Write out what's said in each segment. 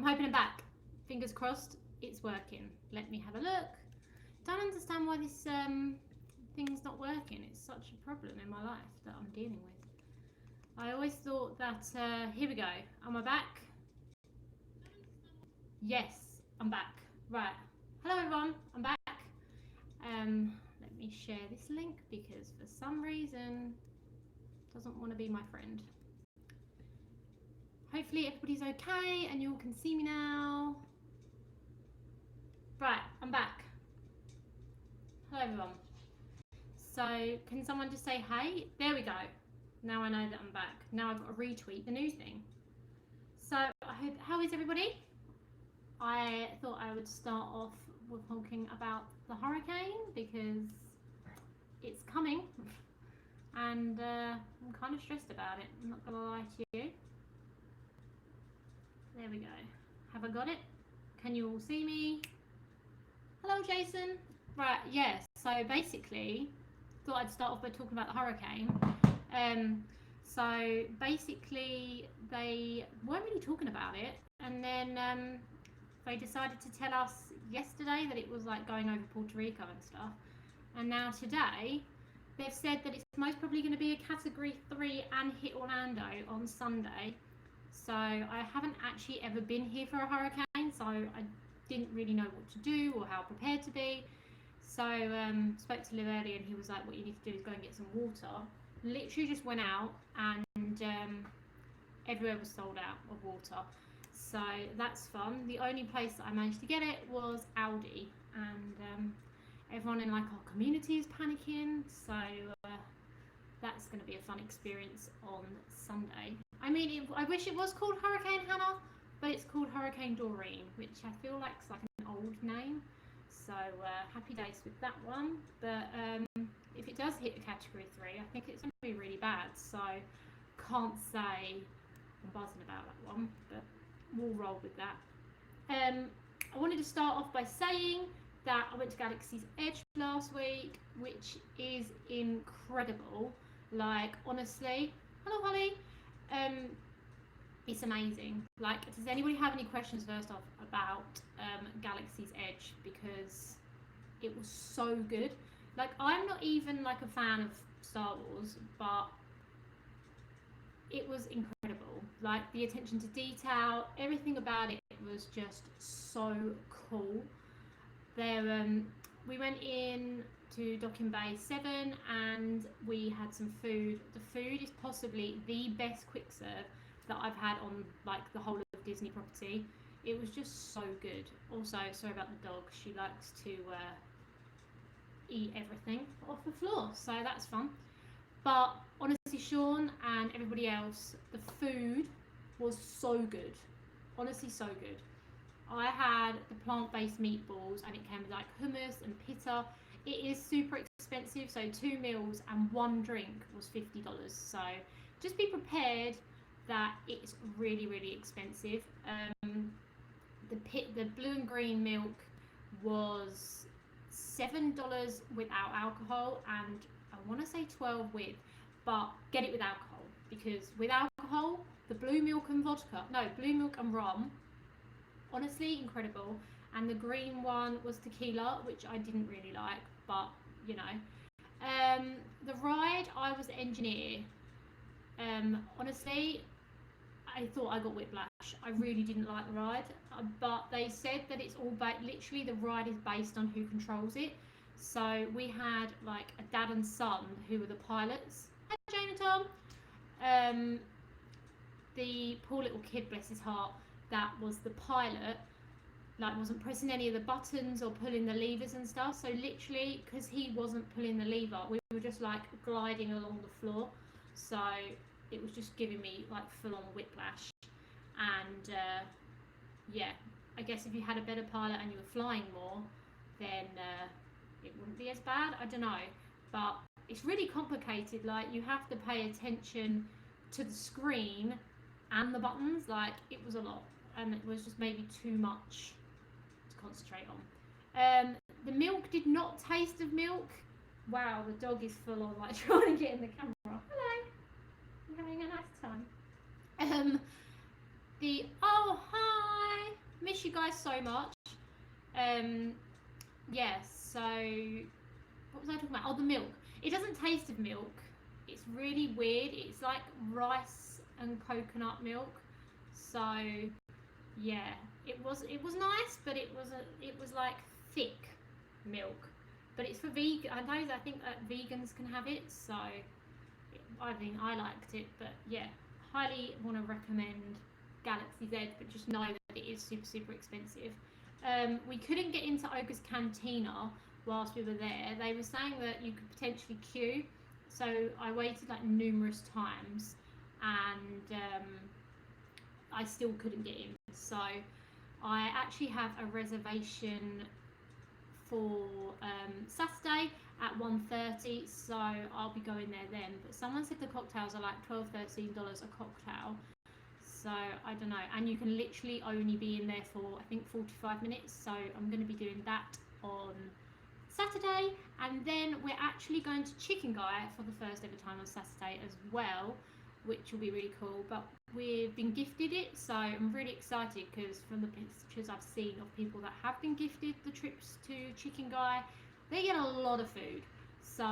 I'm hoping I'm back. Fingers crossed it's working. Let me have a look. Don't understand why this thing's not working. It's such a problem in my life that I'm dealing with. I always thought that, here we go. Am I back? Yes, I'm back. Right. Hello everyone, I'm back. Let me share this link because for some reason it doesn't want to be my friend. Hopefully everybody's okay and you all can see me now. Right, I'm back. Hello everyone. So can someone just say hey? There we go. Now I know that I'm back. Now I've got to retweet the new thing. So how is everybody? I thought I would start off with talking about the hurricane because it's coming and I'm kind of stressed about it. I'm not gonna lie to you. There we go. Have I got it? Can you all see me? Hello Jason. Right, yes, so basically thought I'd start off by talking about the hurricane. So basically they weren't really talking about it, and then they decided to tell us yesterday that it was like going over Puerto Rico and stuff, and now today they've said that it's most probably going to be a category 3 and hit Orlando on Sunday. So I haven't actually ever been here for a hurricane, so I didn't really know what to do or how prepared to be. So spoke to Liv earlier and he was like, what you need to do is go and get some water. Literally just went out and everywhere was sold out of water. So that's fun. The only place that I managed to get it was Aldi, and everyone in like our community is panicking. So that's going to be a fun experience on Sunday. I mean, I wish it was called Hurricane Hannah, but it's called Hurricane Doreen, which I feel like is like an old name. So happy days with that one. But if it does hit a category 3, I think it's going to be really bad. So can't say I'm buzzing about that one, but we'll roll with that. I wanted to start off by saying that I went to Galaxy's Edge last week, which is incredible. Like, honestly, hello Holly. It's amazing. Like, does anybody have any questions first off about Galaxy's Edge? Because it was so good. Like, I'm not even like a fan of Star Wars, but it was incredible. Like, the attention to detail, everything about it was just so cool. There, we went in to Docking Bay 7 and we had some food. The food is possibly the best quick serve that I've had on like the whole of Disney property. It was just so good. Also, sorry about the dog, she likes to eat everything off the floor, so that's fun. But honestly, Sean and everybody else, the food was so good. Honestly, so good. I had the plant-based meatballs and it came with like hummus and pita. It is super expensive, so 2 meals and 1 drink was $50. So just be prepared that it's really, really expensive. The blue and green milk was $7 without alcohol, and I want to say 12 with, but get it with alcohol, because with alcohol, the blue milk and blue milk and rum, honestly incredible. And the green one was tequila, which I didn't really like, but you know. The ride, I was the engineer. Honestly, I thought I got whiplash. I really didn't like the ride, but they said that it's all literally the ride is based on who controls it. So we had like a dad and son who were the pilots. Hi Jane and Tom. The poor little kid, bless his heart, that was the pilot, like wasn't pressing any of the buttons or pulling the levers and stuff. So literally, because he wasn't pulling the lever, we were just like gliding along the floor. So it was just giving me like full-on whiplash. And yeah, I guess if you had a better pilot and you were flying more, then it wouldn't be as bad. I don't know, but it's really complicated. Like, you have to pay attention to the screen and the buttons. Like, it was a lot, and it was just maybe too much to concentrate on. The milk did not taste of milk. Wow, the dog is full on like trying to get in the camera. Hello, I'm having a nice time. Oh hi, you guys so much. Yeah, so what was I talking about? Oh, the milk. It doesn't taste of milk. It's really weird. It's like rice and coconut milk. So yeah, it was nice, but it was like thick milk. But it's for vegan. I think that vegans can have it. So I think I liked it. But yeah, highly want to recommend Galaxy Z, but just know that it is super, super expensive. We couldn't get into Ogre's Cantina whilst we were there. They were saying that you could potentially queue, so I waited like numerous times, and I still couldn't get in. So I actually have a reservation for Saturday at 1:30, so I'll be going there then. But someone said the cocktails are like $12-13 a cocktail. So I don't know, and you can literally only be in there for I think 45 minutes, so I'm going to be doing that on Saturday. And then we're actually going to Chicken Guy for the first ever time on Saturday as well, which will be really cool. But we've been gifted it, so I'm really excited because from the pictures I've seen of people that have been gifted the trips to Chicken Guy, they get a lot of food. So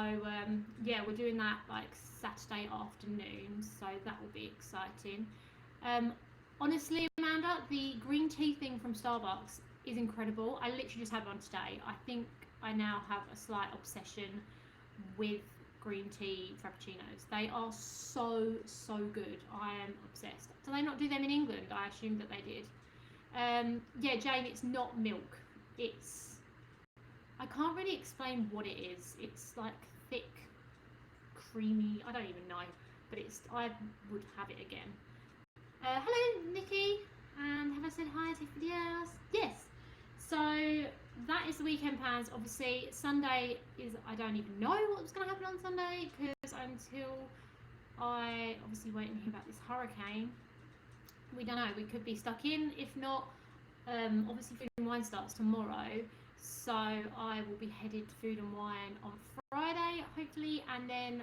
yeah, we're doing that like Saturday afternoon, so that will be exciting. Honestly, Amanda, the green tea thing from Starbucks is incredible. I literally just had one today. I think I now have a slight obsession with green tea frappuccinos. They are so, so good. I am obsessed. Do they not do them in England? I assumed that they did. Yeah, Jane, it's not milk. I can't really explain what it is. It's like thick, creamy, I don't even know. But I would have it again. Hello, Nikki, and have I said hi to everybody else? Yes. So that is the weekend plans. Obviously, Sunday is, I don't even know what's going to happen on Sunday because until I obviously wait and hear about this hurricane, we don't know. We could be stuck in. If not, obviously Food and Wine starts tomorrow, so I will be headed to Food and Wine on Friday, hopefully, and then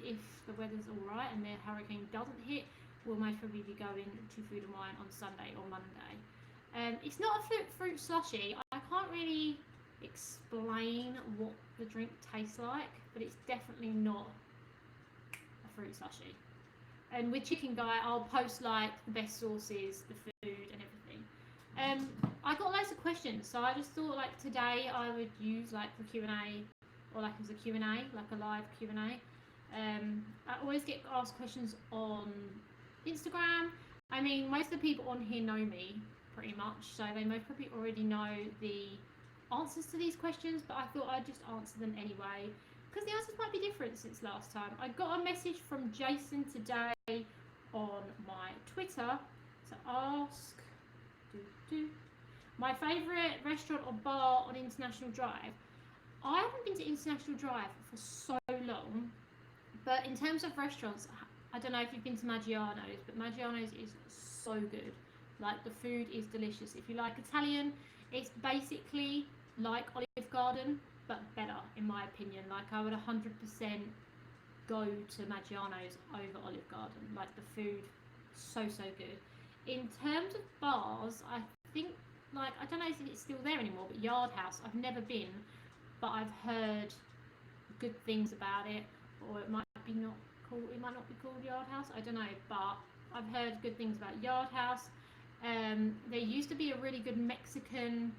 if the weather's all right and the hurricane doesn't hit, we'll most probably be going to Food and Wine on Sunday or Monday. It's not a fruit slushy. I can't really explain what the drink tastes like, but it's definitely not a fruit slushy. And with Chicken Guy, I'll post like the best sauces, the food and everything. I got loads of questions, so I just thought like today I would use like the Q&A, or like as a Q&A, like a live Q&A. I always get asked questions on Instagram. I mean, most of the people on here know me pretty much, so they most probably already know the answers to these questions, but I thought I'd just answer them anyway because the answers might be different since last time. I got a message from Jason today on my Twitter to ask my favourite restaurant or bar on International Drive. I haven't been to International Drive for so long, but in terms of restaurants, I don't know if you've been to Maggiano's, but Maggiano's is so good. Like, the food is delicious. If you like Italian, it's basically like Olive Garden, but better, in my opinion. Like, I would 100% go to Maggiano's over Olive Garden. Like, the food, so, so good. In terms of bars, I think, like, I don't know if it's still there anymore, but Yard House, I've never been, but I've heard good things about it, or it might be not. It might not be called Yard House, I don't know, but I've heard good things about Yard House. There used to be a really good Mexican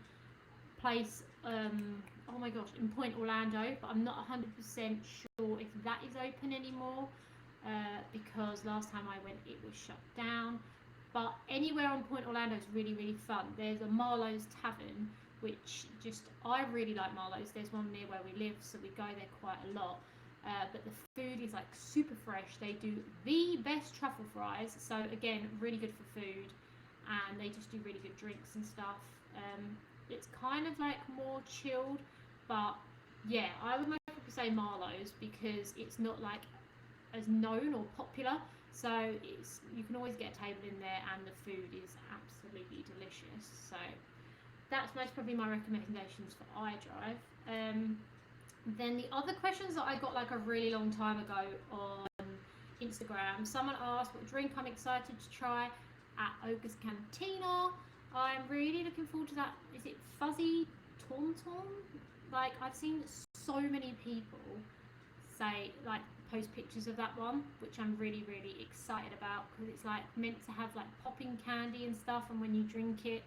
place, oh my gosh, in Point Orlando, but I'm not 100% sure if that is open anymore, because last time I went it was shut down. But anywhere on Point Orlando is really, really fun. There's a Marlowe's Tavern, which I really like Marlowe's. There's one near where we live, so we go there quite a lot. But the food is like super fresh. They do the best truffle fries, so again, really good for food, and they just do really good drinks and stuff. It's kind of like more chilled, but yeah, I would most probably say Marlowe's because it's not like as known or popular, so you can always get a table in there and the food is absolutely delicious. So that's most probably my recommendations for iDrive. Then the other questions that I got like a really long time ago on Instagram, someone asked what drink I'm excited to try at Ogre's Cantina. I'm really looking forward called that? Is it Fuzzy Tauntaun? Like, I've seen so many people say, like, post pictures of that one, which I'm really, really excited about, because it's like meant to have like popping candy and stuff, and when you drink it,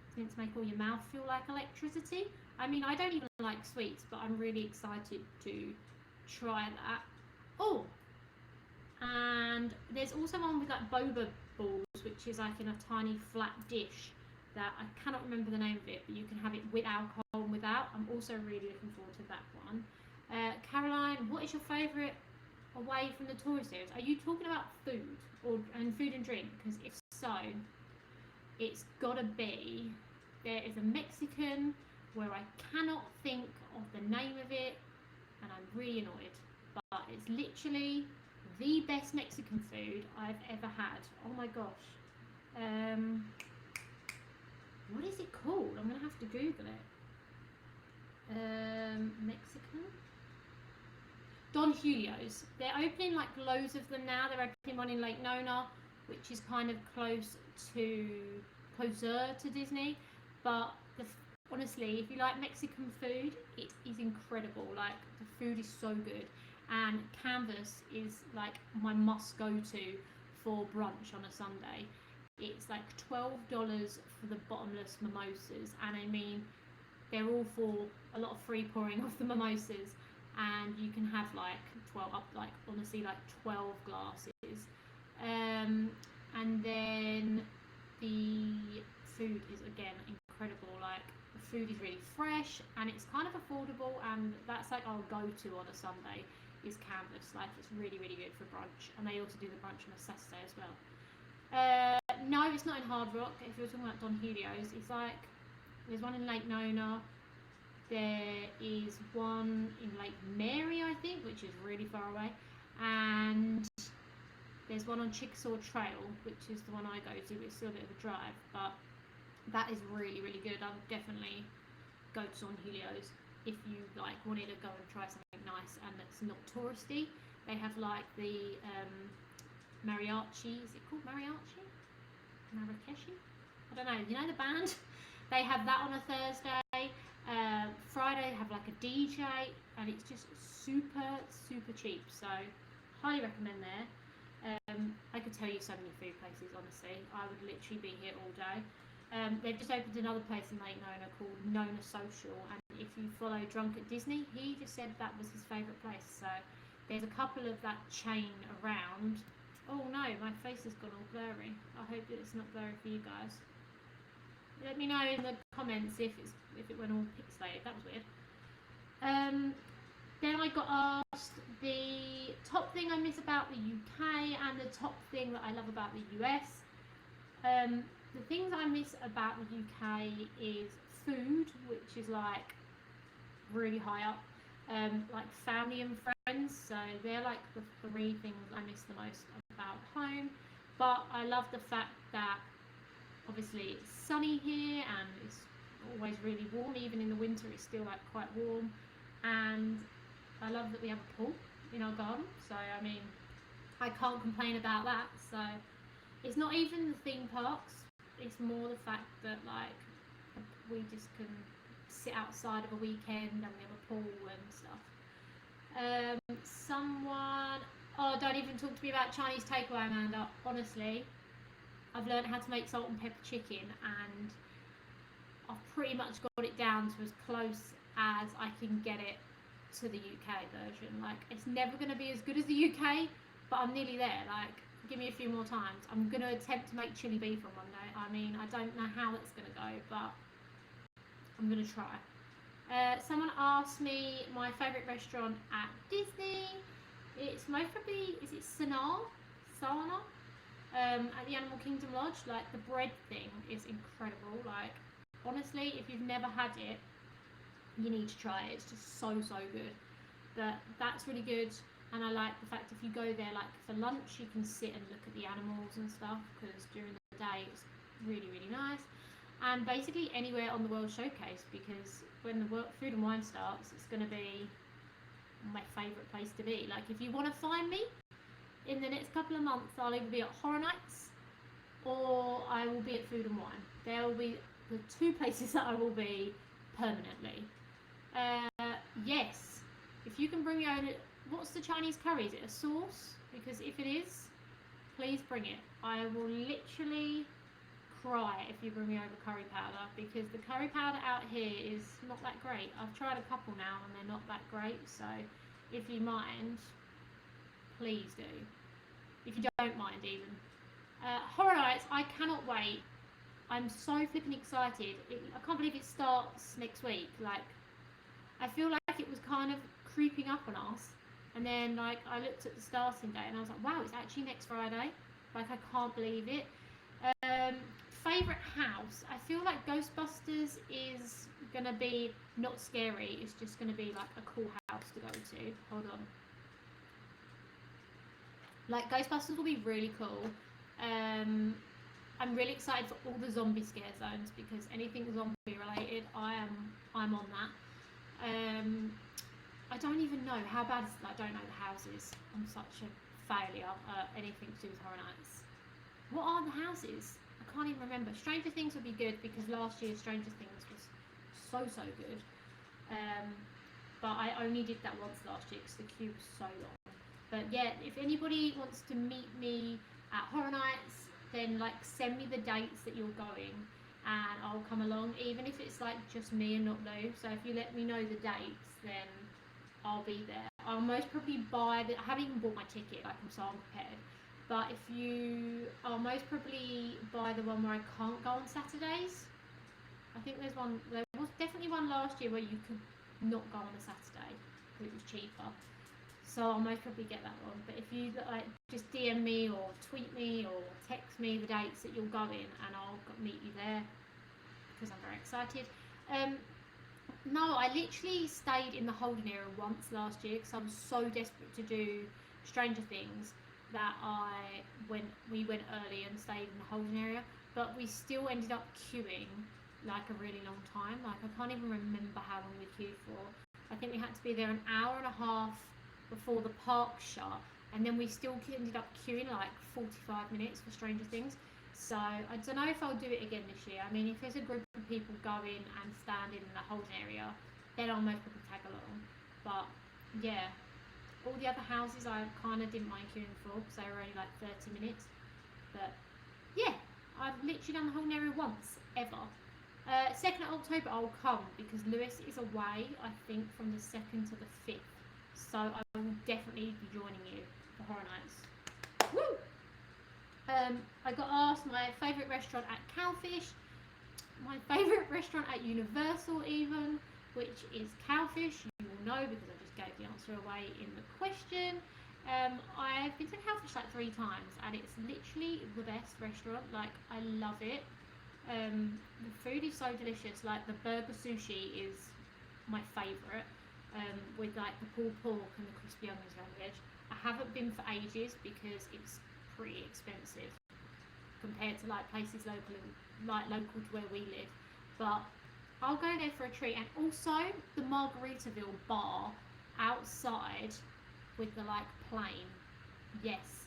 it's meant to make all your mouth feel like electricity. I mean, I don't even like sweets, but I'm really excited to try that. Oh, and there's also one with like boba balls, which is like in a tiny flat dish that I cannot remember the name of it, but you can have it with alcohol and without. I'm also really looking forward to that one. Caroline, what is your favourite away from the tourist areas? Are you talking about food and food and drink? Because if so, it's gotta be, there is a Mexican where I cannot think of the name of it, and I'm really annoyed, but it's literally the best Mexican food I've ever had. Oh my gosh. What is it called? I'm gonna have to Google it. Mexican? Don Julio's. They're opening like loads of them now. They're opening one in Lake Nona, which is kind of closer to Disney. But honestly, if you like Mexican food, it is incredible. Like, the food is so good. And Canvas is like my must go to for brunch on a Sunday. It's like $12 for the bottomless mimosas, and I mean, they're all for a lot of free pouring of the mimosas, and you can have like 12 up, like honestly like 12 glasses. And then the food is again incredible. Like, the food is really fresh and it's kind of affordable, and that's like our go-to on a Sunday is Canvas. Like, it's really, really good for brunch, and they also do the brunch on a Saturday as well. No, it's not in Hard Rock. If you're talking about Don Julio's, it's like, there's one in Lake Nona, there is one in Lake Mary, I think, which is really far away, and there's one on Chickasaw Trail, which is the one I go to. It's still a bit of a drive, but that is really, really good. I would definitely go to Don Julio's if you like wanted to go and try something nice and that's not touristy. They have like the mariachi. Is it called mariachi? Marrakeshi? I don't know. You know the band? They have that on a Thursday. Friday they have like a DJ, and it's just super, super cheap. So highly recommend there. I could tell you so many food places, honestly. I would literally be here all day. They've just opened another place in Lake Nona called Nona Social, and if you follow Drunk at Disney, he just said that was his favourite place. So there's a couple of that chain around. Oh no, my face has gone all blurry. I hope that it's not blurry for you guys. Let me know in the comments if it went all pixelated. That was weird. Then I got asked the top thing I miss about the UK and the top thing that I love about the US. The things I miss about the UK is food, which is like really high up. Like family and friends, so they're like the 3 things I miss the most about home. But I love the fact that obviously it's sunny here and it's always really warm. Even in the winter it's still like quite warm, and I love that we have a pool in our garden, so I mean, I can't complain about that. So it's not even the theme parks, it's more the fact that like we just can sit outside of a weekend and we have a pool and stuff. Don't even talk to me about Chinese takeaway, Amanda. Honestly, I've learned how to make salt and pepper chicken, and I've pretty much got it down to as close as I can get it to the UK version. Like, it's never going to be as good as the UK, but I'm nearly there. Like, give me a few more times. I'm going to attempt to make chili beef on Monday. I mean, I don't know how it's going to go, but I'm going to try. Someone asked me my favourite restaurant at Disney. It's most probably, is it Sana? At the Animal Kingdom Lodge. Like, the bread thing is incredible. Like, honestly, if you've never had it, you need to try it. It's just so, so good. But that's really good. And I like the fact if you go there like for lunch, you can sit and look at the animals and stuff, because during the day it's really, really nice. And basically anywhere on the World Showcase, because when the Food and Wine starts, it's going to be my favourite place to be. Like, if you want to find me in the next couple of months, I'll either be at Horror Nights or I will be at Food and Wine. There will be the 2 places that I will be permanently. Yes, if you can bring your own. What's the Chinese curry? Is it a sauce? Because if it is, please bring it. I will literally cry if you bring me over curry powder, because the curry powder out here is not that great. I've tried a couple now and they're not that great, so if you mind, please do. If you don't mind even. Horror Nights, I cannot wait. I'm so flipping excited. I can't believe it starts next week. Like, I feel like it was kind of creeping up on us, and then like I looked at the starting date and I was like, wow, it's actually next Friday. Like, I can't believe it. Favourite house, I feel like Ghostbusters is gonna be not scary, it's just gonna be like a cool house to go to. Hold on. Like, Ghostbusters will be really cool. I'm really excited for all the zombie scare zones, because anything zombie related, I'm on that. I don't even know how bad is it. I don't know the houses. I'm such a failure at anything to do with Horror Nights. What are the houses? I can't even remember. Stranger Things would be good, because last year Stranger Things was so good. But I only did that once last year because the queue was so long. But yeah, if anybody wants to meet me at Horror Nights, then like send me the dates that you're going and I'll come along, even if it's like just me and not Lou. So if you let me know the dates, then I'll be there. I'll most probably buy I haven't even bought my ticket, like I'm so unprepared. But I'll most probably buy the one where I can't go on Saturdays. I think there was definitely one last year where you could not go on a Saturday because it was cheaper. So I'll most probably get that one. But if you like, just DM me or tweet me or text me the dates that you're going, and I'll meet you there, because I'm very excited. No, I literally stayed in the holding area once last year because I was so desperate to do Stranger Things that we went early and stayed in the holding area, but we still ended up queuing like a really long time. Like, I can't even remember how long we queued for. I think we had to be there an hour and a half before the park shut, and then we still ended up queuing like 45 minutes for Stranger Things. So I don't know if I'll do it again this year. I mean, if there's a group of people going and standing in the holding area, then I'll most probably tag along. But yeah, all the other houses I kind of didn't mind queuing for because they were only like 30 minutes. But yeah, I've literally done the holding area once ever. 2nd of October I'll come because Lewis is away, I think, from the 2nd to the 5th. So I will definitely be joining you for Horror Nights. Woo! I got asked my favourite restaurant at Cowfish, my favourite restaurant at Universal even, which is Cowfish. You will know because I just gave the answer away in the question. I've been to Cowfish like 3 times and it's literally the best restaurant. Like, I love it. The food is so delicious. Like, the burger sushi is my favourite, with like the pulled pork and the crispy onions around the edge. I haven't been for ages because it's pretty expensive compared to like places local to where we live, but I'll go there for a treat. And also the Margaritaville bar outside with the like plane. Yes,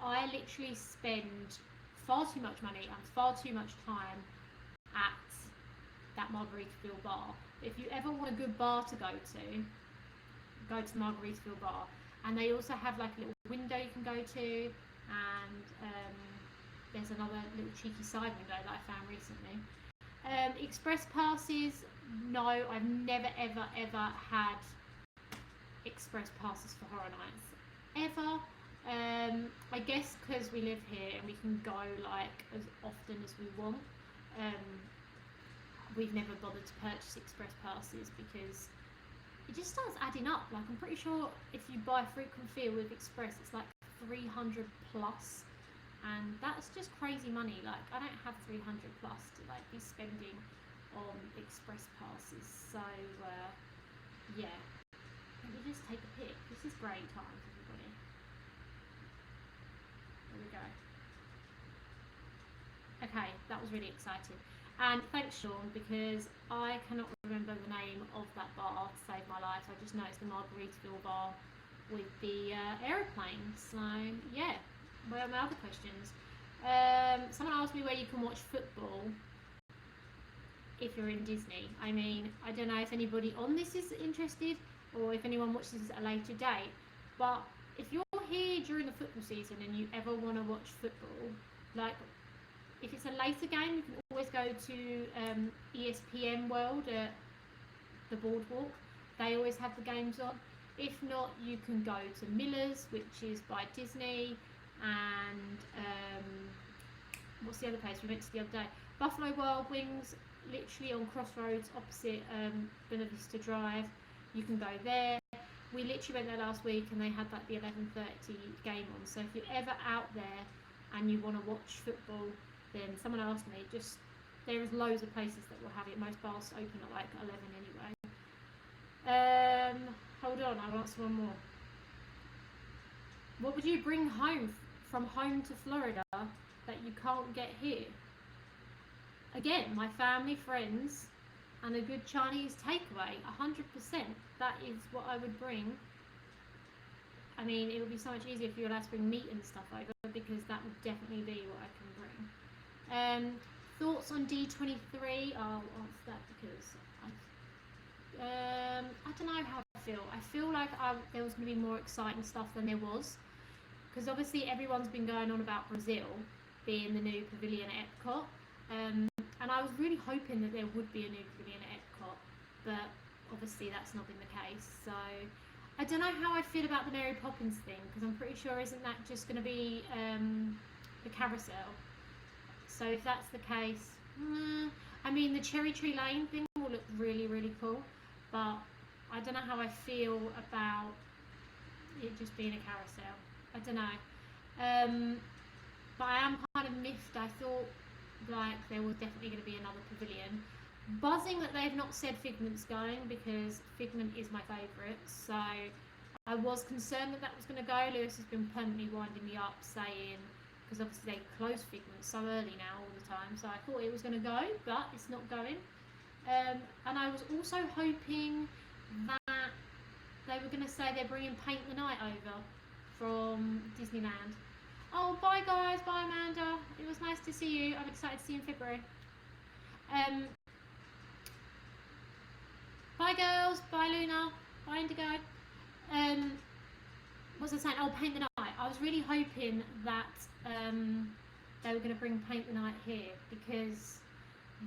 I literally spend far too much money and far too much time at that Margaritaville bar. If you ever want a good bar to go to Margaritaville bar. And they also have like a little window you can go to, and there's another little cheeky side window that I found recently. Express passes, no, I've never ever had express passes for Horror Nights ever. I guess because we live here and we can go like as often as we want, we've never bothered to purchase express passes because it just starts adding up. Like, I'm pretty sure if you buy frequent fee with express, it's like 300 plus, and that's just crazy money. Like, I don't have 300 plus to like be spending on express passes. So yeah, let me just take a pic. This is great times, everybody. There we go. Okay, that was really exciting. And thanks, Sean, because I cannot remember the name of that bar to save my life. I just know it's the Margaritaville bar with the aeroplane. So yeah, what are my other questions? Someone asked me where you can watch football. if you're in Disney. I mean, I don't know if anybody on this is interested or if anyone watches this at a later date, but if you're here during the football season and you ever want to watch football, like if it's a later game, you can always go to ESPN World at the Boardwalk. They always have the games on. If not, you can go to Miller's, which is by Disney, and what's the other place we went to the other day? Buffalo Wild Wings, literally on Crossroads opposite Bella Vista Drive. You can go there. We literally went there last week and they had like the 11:30 game on. So if you're ever out there and you want to watch football, then someone asked me, there is loads of places that will have it. Most bars open at like 11 anyway. Hold on, I'll answer one more. What would you bring home from home to Florida that you can't get here? Again, my family, friends, and a good Chinese takeaway. 100%. That is what I would bring. I mean, it would be so much easier if you were allowed to bring meat and stuff over, because that would definitely be what I can bring. Thoughts on D23? I'll answer that because I don't know how I feel. I feel like there was going to be more exciting stuff than there was, because obviously everyone's been going on about Brazil being the new pavilion at Epcot, and I was really hoping that there would be a new pavilion at Epcot, but obviously that's not been the case. So I don't know how I feel about the Mary Poppins thing, because I'm pretty sure isn't that just going to be the carousel? So if that's the case, I mean the Cherry Tree Lane thing will look really, really cool, but I don't know how I feel about it just being a carousel. I don't know. But I am kind of miffed. I thought like there was definitely going to be another pavilion. Buzzing that they've not said Figment's going, because Figment is my favourite. So I was concerned that was going to go. Lewis has been permanently winding me up saying, because obviously they close Figment so early now all the time, so I thought it was going to go, but it's not going. And I was also hoping that they were going to say they're bringing Paint the Night over from Disneyland. Oh, bye guys, bye Amanda, it was nice to see you. I'm excited to see you in February. Bye girls, bye Luna, bye Indigo. What was I saying? Oh, Paint the Night. I was really hoping that they were going to bring Paint the Night here, because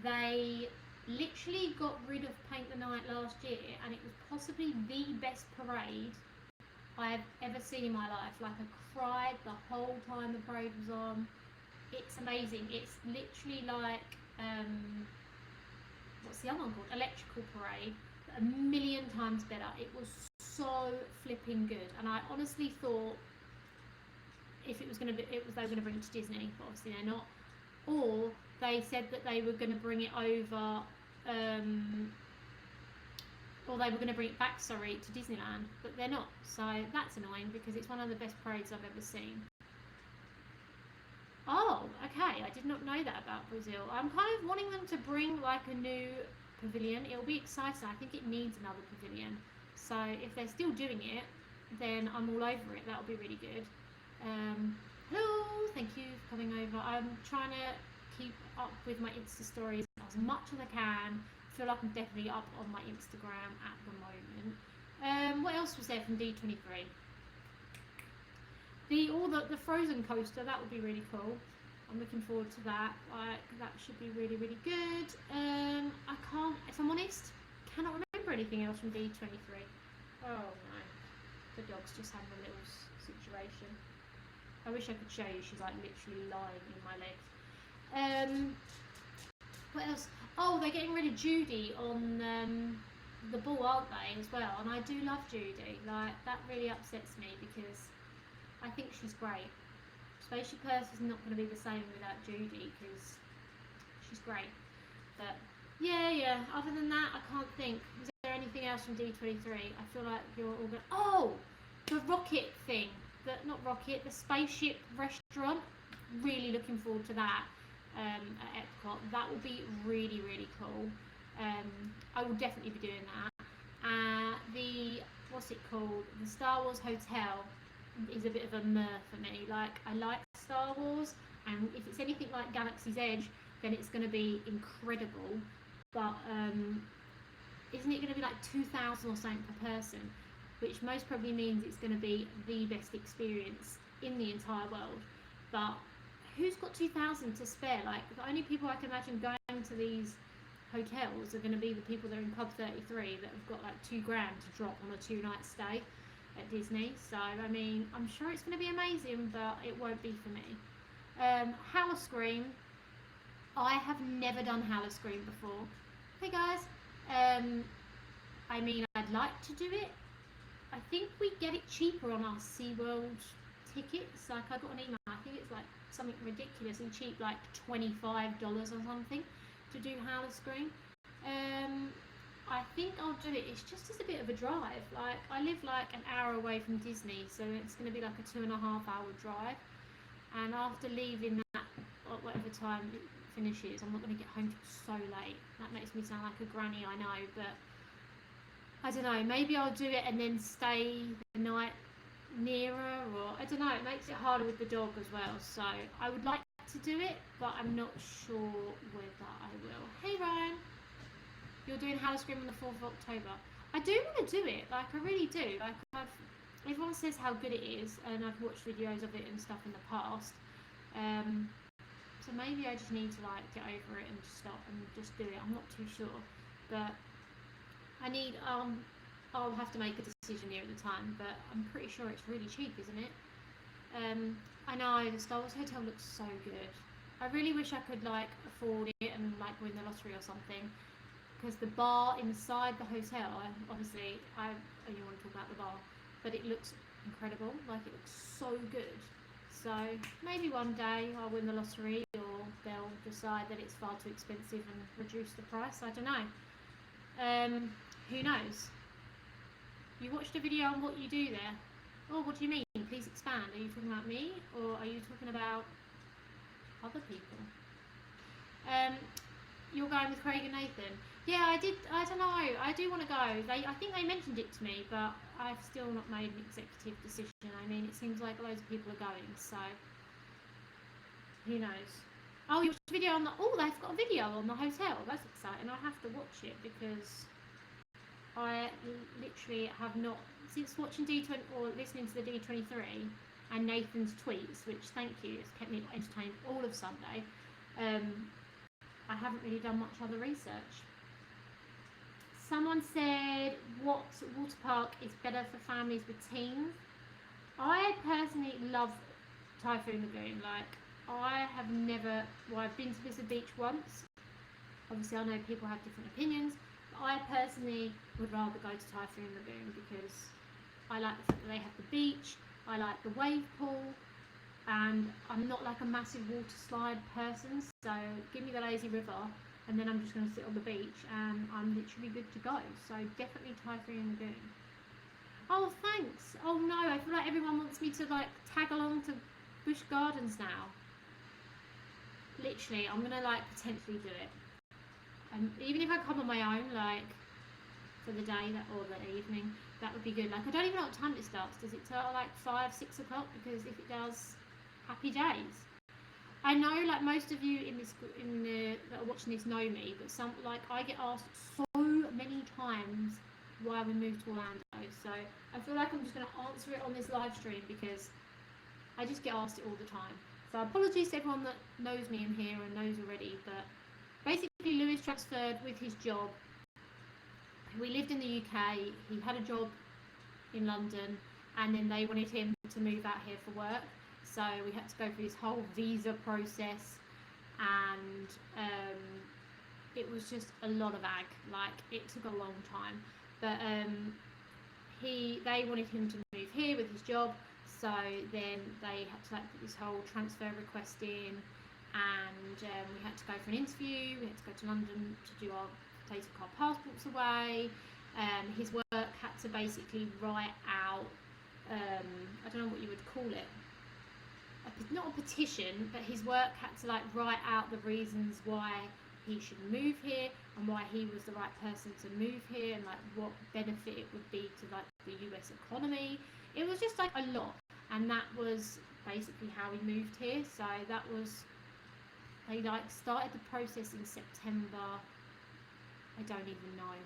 they literally got rid of Paint the Night last year, and it was possibly the best parade I have ever seen in my life. Like, I cried the whole time the parade was on. It's amazing. It's literally like what's the other one called? Electrical Parade. A million times better. It was so flipping good, and I honestly thought if it was going to be, they were going to bring it to Disney, but obviously they're not. Or they said that they were going to bring it over, or they were going to bring it back, sorry, to Disneyland, but they're not. So that's annoying, because it's one of the best parades I've ever seen. Oh, okay, I did not know that about Brazil. I'm kind of wanting them to bring like a new pavilion. It'll be exciting. I think it needs another pavilion. So if they're still doing it, then I'm all over it. That'll be really good. Hello, thank you for coming over. I'm trying to keep up with my Insta stories as much as I can. I feel like I'm definitely up on my Instagram at the moment. What else was there from D23? The Frozen coaster, that would be really cool. I'm looking forward to that. That should be really, really good. I can't, if I'm honest, cannot remember anything else from D23. Oh no, the dog's just having a little situation. I wish I could show you. She's like literally lying in my legs. What else? Oh, they're getting rid of Judy on the ball, aren't they, as well? And I do love Judy. Like, that really upsets me, because I think she's great. Spaceship Earth is not going to be the same without Judy, because she's great. But yeah, other than that, I can't think. Is there anything else from D23? I feel like you're all going, oh, the rocket thing. The spaceship restaurant. Really looking forward to that at Epcot. That will be really, really cool. I will definitely be doing that. What's it called? The Star Wars Hotel is a bit of a meh for me. Like, I like Star Wars, and if it's anything like Galaxy's Edge, then it's going to be incredible. but isn't it going to be like 2,000 or something per person, which most probably means it's going to be the best experience in the entire world. But who's got 2,000 to spare? Like, the only people I can imagine going to these hotels are going to be the people that are in Club 33 that have got like $2,000 to drop on a 2-night stay at Disney. So I mean, I'm sure it's going to be amazing, but it won't be for me. Howl-O-Scream. I have never done Howl-O-Scream before. Hey guys. I mean, I'd like to do it. I think we get it cheaper on our SeaWorld tickets. Like, I got an email, I think it's like something ridiculously cheap, like $25 or something to do Howl-O-Scream. I think I'll do it. It's just as a bit of a drive. Like, I live like an hour away from Disney, so it's going to be like a 2.5-hour drive. And after leaving that, whatever time it finishes, I'm not going to get home till so late. That makes me sound like a granny, I know, but I don't know. Maybe I'll do it and then stay the night nearer, or I don't know. It makes it harder with the dog as well. So I would like to do it, but I'm not sure whether I will. Hey Ryan, you're doing Howl-O-Scream on the 4th of October. I do want to do it. Like, I really do. Like, everyone says how good it is, and I've watched videos of it and stuff in the past. So maybe I just need to like get over it and just stop and just do it. I'm not too sure, but I need I'll have to make a decision near at the time. But I'm pretty sure it's really cheap, isn't it? I know the Star Wars Hotel looks so good. I really wish I could like afford it and like win the lottery or something, because the bar inside the hotel, obviously I only want to talk about the bar, but it looks incredible. Like, it looks so good. So maybe one day I'll win the lottery, or they'll decide that it's far too expensive and reduce the price. I don't know. Who knows? You watched a video on what you do there. Oh, what do you mean? Please expand. Are you talking about me, or are you talking about other people? You're going with Craig and Nathan. Yeah, I did. I don't know. I do want to go. I think they mentioned it to me, but I've still not made an executive decision. I mean, it seems like loads of people are going, so who knows? Oh, you watched a video on the... Oh, they've got a video on the hotel. That's exciting. I'll have to watch it, because I literally have not, since watching D20 or listening to the D23 and Nathan's tweets, which, thank you, it's kept me entertained all of Sunday. I haven't really done much other research. Someone said, what water park is better for families with teens? I personally love Typhoon Lagoon. Like, I have never... Well, I've been to Blizzard Beach once. Obviously, I know people have different opinions, but I personally would rather go to Typhoon Lagoon, because I like the fact that they have the beach, I like the wave pool, and I'm not like a massive water slide person, so give me the lazy river and then I'm just going to sit on the beach and I'm literally good to go. So definitely Typhoon Lagoon. Oh, thanks. Oh no, I feel like everyone wants me to like tag along to Busch Gardens now. Literally, I'm going to like potentially do it. Even if I come on my own, like for the day or the evening, that would be good. Like, I don't even know what time it starts. Does it start at like 5, 6 o'clock? Because if it does, happy days. I know, like, most of you that are watching this know me, but some, like, I get asked so many times why we moved to Orlando. So I feel like I'm just going to answer it on this live stream, because I just get asked it all the time. So apologies to everyone that knows me in here and knows already, but basically Lewis transferred with his job. We lived in the UK, he had a job in London, and then they wanted him to move out here for work. So we had to go through this whole visa process, and it was just a lot of ag. Like, it took a long time, but they wanted him to move here with his job. So then they had to like put this whole transfer request in, and we had to go for an interview. We had to go to London to do they took our passports away. His work had to basically write out, I don't know what you would call it, not a petition, but his work had to like write out the reasons why he should move here and why he was the right person to move here, and like what benefit it would be to like the US economy. It was just like a lot, and that was basically how we moved here. So that was, they like started the process in September I don't even know,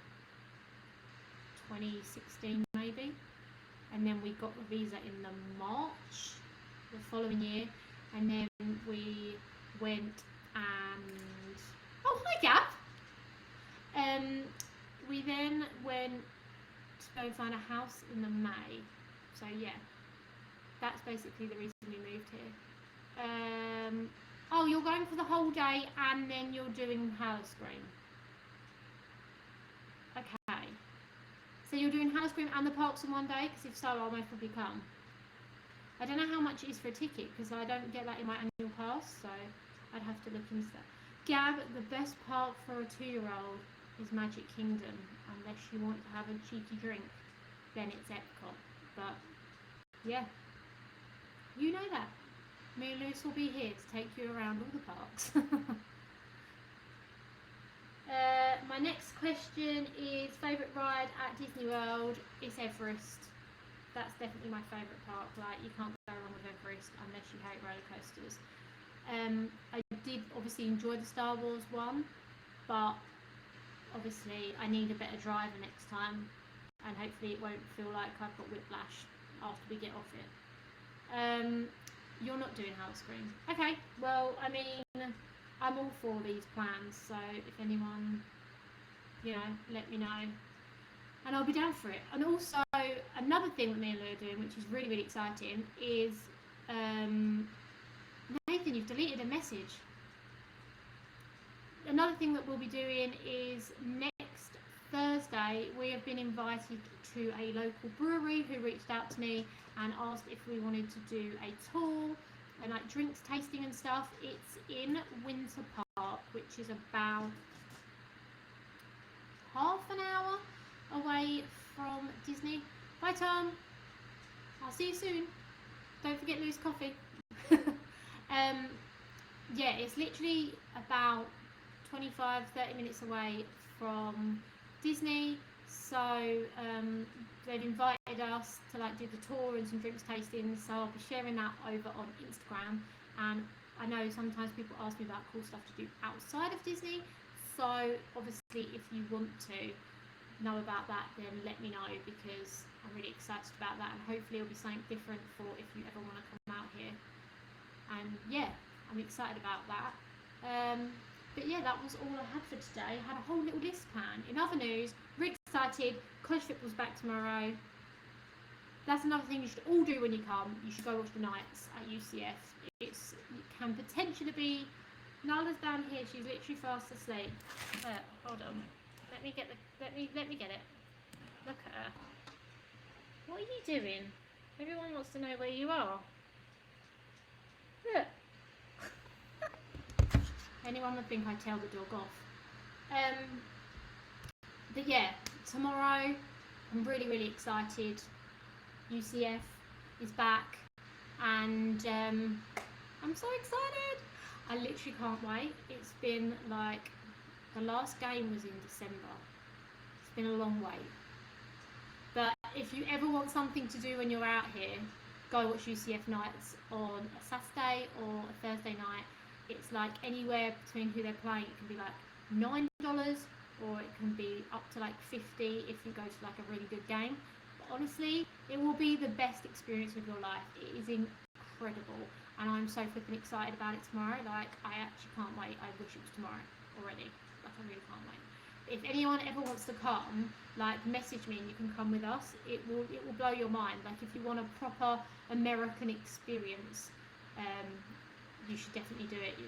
2016 maybe. And then we got the visa in the March the following year, and then we went and hi Gab. We then went to go find a house in the May. So yeah, that's basically the reason we moved here. Oh, you're going for the whole day and then you're doing Howl-O-Scream. Okay. So you're doing Howl-O-Scream and the parks in one day? Because if so, I'll most probably come. I don't know how much it is for a ticket because I don't get that in my annual pass, so I'd have to look into that. Gab, the best park for a 2-year-old is Magic Kingdom, unless you want to have a cheeky drink, then it's Epcot. But yeah, you know that. Me and Lewis will be here to take you around all the parks. My next question is favourite ride at Disney World. It's Everest. That's definitely my favourite park. Like, you can't go wrong with Everest unless you hate roller coasters. I did obviously enjoy the Star Wars one, but obviously I need a better driver next time, and hopefully it won't feel like I've got whiplash after we get off it. You're not doing Howl-O-Scream. Okay, well, I mean, I'm all for these plans, so if anyone, let me know, and I'll be down for it. And also, another thing that me and Lou are doing, which is really, really exciting, is, Nathan, you've deleted a message. Another thing that we'll be doing is next Thursday, we have been invited to a local brewery who reached out to me and asked if we wanted to do a tour and like drinks tasting and stuff. It's in Winter Park, which is about half an hour away from Disney. Bye Tom, I'll see you soon. Don't forget Lou's coffee. Yeah, it's literally about 25-30 minutes away from Disney, so they've invited us to like do the tour and some drinks tasting, so I'll be sharing that over on Instagram. And I know sometimes people ask me about cool stuff to do outside of Disney, so obviously if you want to know about that, then let me know, because I'm really excited about that, and hopefully it'll be something different for if you ever want to come out here. And yeah, I'm excited about that. But yeah, that was all I had for today. I had a whole little list planned. In other news, really excited, college football's back tomorrow. That's another thing you should all do when you come. You should go watch the Knights at UCF. It can potentially be... Nala's down here, she's literally fast asleep. Hold on. Let me get it. Look at her. What are you doing? Everyone wants to know where you are. Look. Anyone would think I tell the dog off. But yeah, tomorrow I'm really, really excited. UCF is back, and I'm so excited. I literally can't wait. It's been like, the last game was in December. It's been a long wait. But if you ever want something to do when you're out here, go watch UCF Knights on a Saturday or a Thursday night. It's like anywhere between who they're playing. It can be like $9, or it can be up to like $50 if you go to like a really good game. But honestly, it will be the best experience of your life. It is incredible, and I'm so flipping excited about it tomorrow. Like, I actually can't wait. I wish it was tomorrow already. Like, I really can't wait. If anyone ever wants to come, like, message me and you can come with us. It will blow your mind. Like, if you want a proper American experience, you should definitely do it.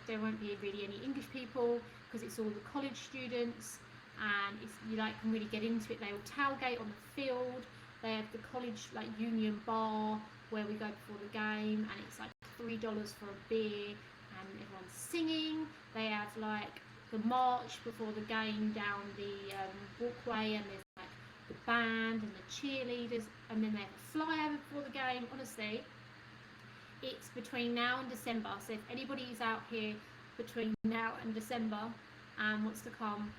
There won't be really any English people, because it's all the college students, and you like can really get into it. They will tailgate on the field. They have the college like union bar where we go before the game, and it's like $3 for a beer, and everyone's singing. They have like the march before the game down the walkway, and there's like the band and the cheerleaders, and then they have a flyover before the game. Honestly, it's between now and December, so if anybody is out here between now and December and wants to come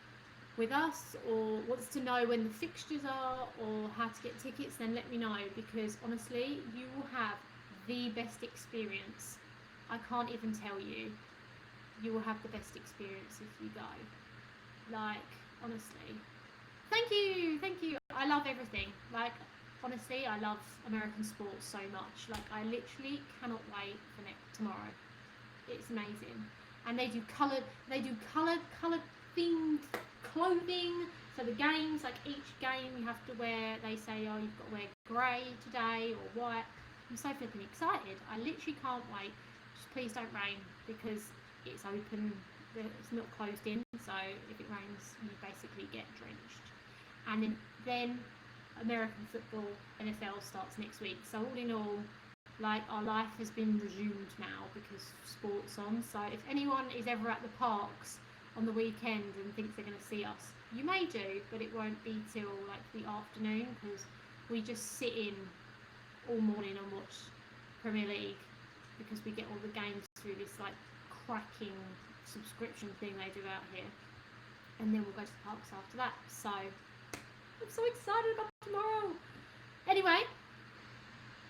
with us, or wants to know when the fixtures are or how to get tickets, then let me know, because honestly, you will have the best experience. I can't even tell you. You will have the best experience if you go. Like, honestly. Thank you. I love everything. Like, honestly, I love American sports so much. Like, I literally cannot wait for tomorrow. It's amazing. And they do coloured themed clothing for the games. Like, each game you have to wear, they say, oh, you've got to wear grey today or white. I'm so flipping excited. I literally can't wait. Just please don't rain, because it's open, it's not closed in, so if it rains you basically get drenched. And then American football, NFL starts next week. So all in all, like, our life has been resumed now because sport's on. So if anyone is ever at the parks on the weekend and thinks they're going to see us, you may do, but it won't be till like the afternoon, because we just sit in all morning and watch Premier League, because we get all the games through this like cracking subscription thing they do out here, and then we'll go to the parks after that. So I'm so excited about tomorrow. Anyway,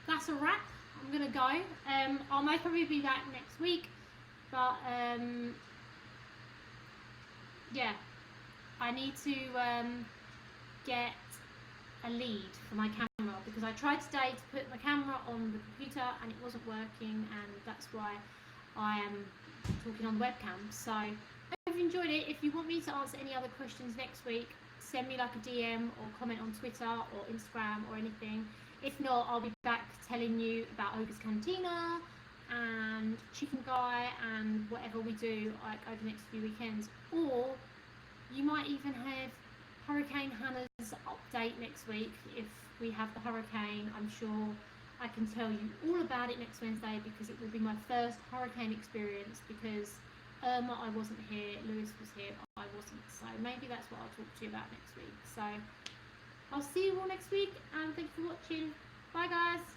that's a wrap. I'm gonna go. I'll most probably be back next week, but yeah, I need to get a lead for my camera, because I tried today to put my camera on the computer and it wasn't working, and that's why I am talking on the webcam. So I hope you enjoyed it. If you want me to answer any other questions next week, send me like a DM or comment on Twitter or Instagram or anything. If not, I'll be back telling you about Ogre's Cantina and Chicken Guy and whatever we do like over the next few weekends. Or you might even have Hurricane Hannah's update next week. If we have the hurricane, I'm sure I can tell you all about it next Wednesday, because it will be my first hurricane experience, because Irma, I wasn't here, Lewis was here, I wasn't. So maybe that's what I'll talk to you about next week. So I'll see you all next week, and thanks for watching. Bye guys.